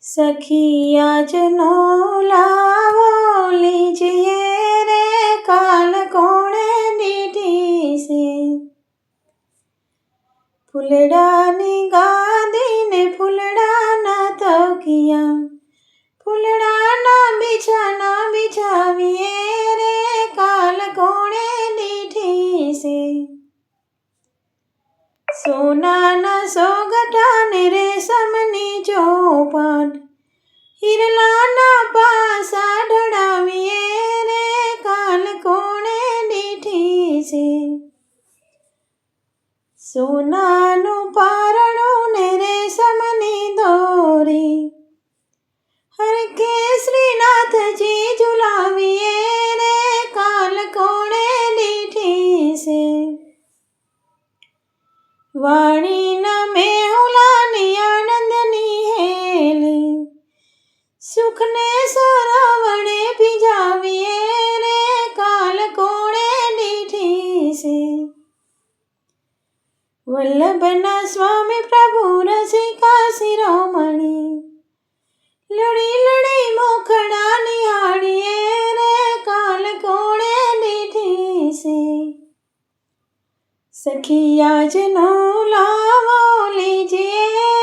सखिया जनो लावो लीजिए रे काल कोणे दीधी से। फूलड़ा ने गादी ने फूलड़ा ना तकिया, फूलड़ा ना बिछाविए रे काल कोणे दीधी से। सोना ना सोगठा ने रेशमनी चौपाट, हिरला ना पासा ढड़ाविए रे काल कोणे दीठी से। सोनानु पारणु ने रेशमनी दोरी, हर के श्रीनाथ जी झुलाविए रे काल कोणे दीठी से। वाणी न मेहुलानी आनंदनी हेली, सुख ने सरोवणे भिजाविए रे काल कोणे दीठी से। वल्लभना स्वामी प्रभु रसिका शिरोमणि, लड़ी लड़ी मुखड़ा निहारिए रे काल कोणे दीठी से। सखिया जनो लावो लीजिए